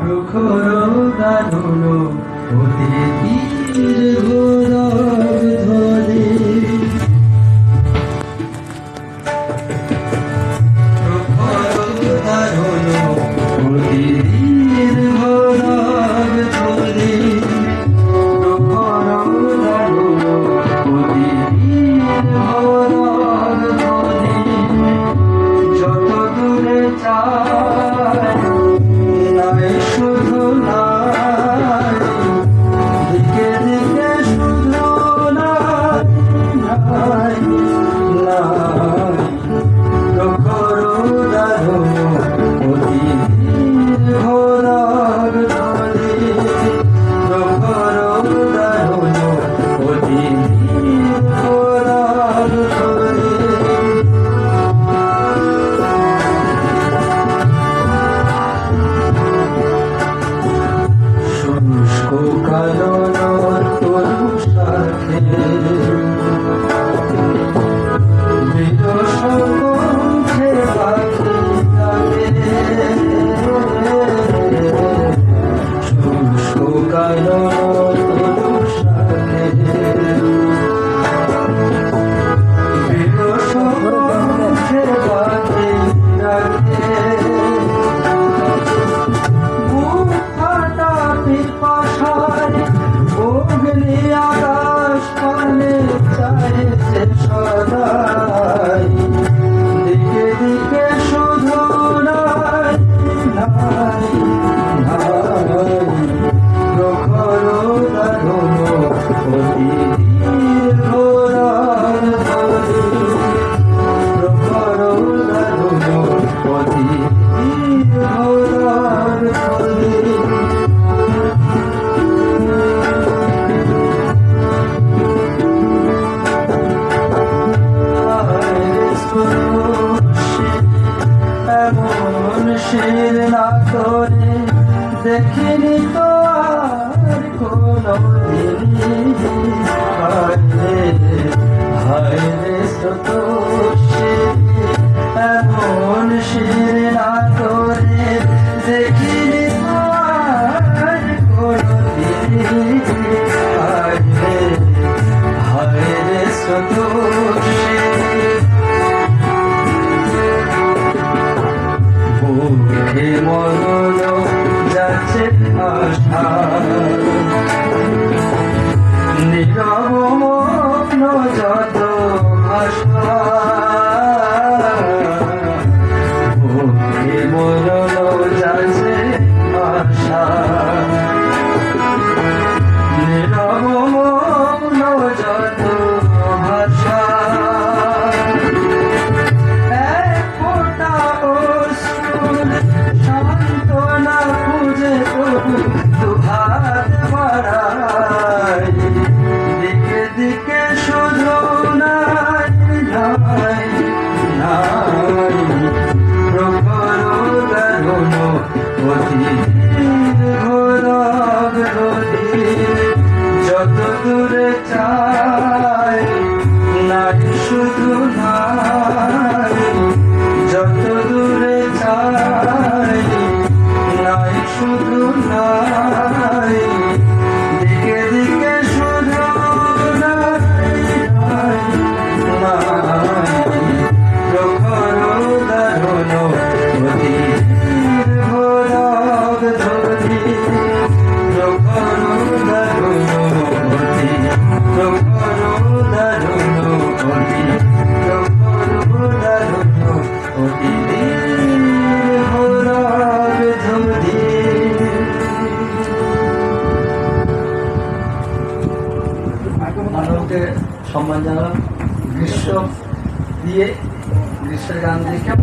প্রখর দারুণ অতিথির গৌরব ধ্বনি। প্রখর দারুণ অতিথির গৌরব ধ্বনি। প্রখর দারুণ অতিথির গৌরব ধ্বনি। যত দূরে যায় নাই শুধু নাই, দিকে দিকে শুধু নাই নাই নাই। প্রখর দারুণ অতিথির গৌরব ধ্বনি। প্রখর দারুণ অতিথির গৌরব ধ্বনি। শুষ্ক কানন তরু শাখে বিরস কণ্ঠে পাখি ডাকে। শুষ্ক কানন তরু শাখে বিরস কণ্ঠে পাখি ডাকে। অগ্নি আকাশ পানে চাইছে সদাই, দিকে দিকে শুধু নাই নাই নাই। প্রখর দারুণ অতিথির গৌরব ধ্বনি। প্রখর দারুণ অতিথির গৌরব ধ্বনি। এমন শির না করে দেখিনি তো আর কোনদিন। হায় রে স্রোতস্বী, এমন শির না করে দেখিনি তো আর কোনদিন। হায় রে স্রোতস্বী, বুকে মরণ যাচ্ছে আশা, নীরব মগ্ন যত ভাষা। বুকে মরণ যাচ্ছে আশা, নীরব মগ্ন যত ভাষা। সান্ত্বনা খুঁজে দুহাত বাড়াই, দিকে দিকে শুধু নাই নাই নাই। প্রখর দারুণ অতিথির গৌরব ধ্বনি। যত দূরে চাই নাই শুধু নাই, যত দূরে চাই নাই শুধু নাই, দিকে দিকে শুধু নাই নাই নাই। প্রখর দারুণ অতিথির গৌরব ধ্বনি। প্রখর দারুণ অতিথির প্রখর দারুণ অতিথির প্রখর দারুণ অতিথির গৌরব ধ্বনি। মানবকে সম্মান জানালাম গ্রীষ্ম দিয়ে, গ্রীষ্মের গান দিয়ে।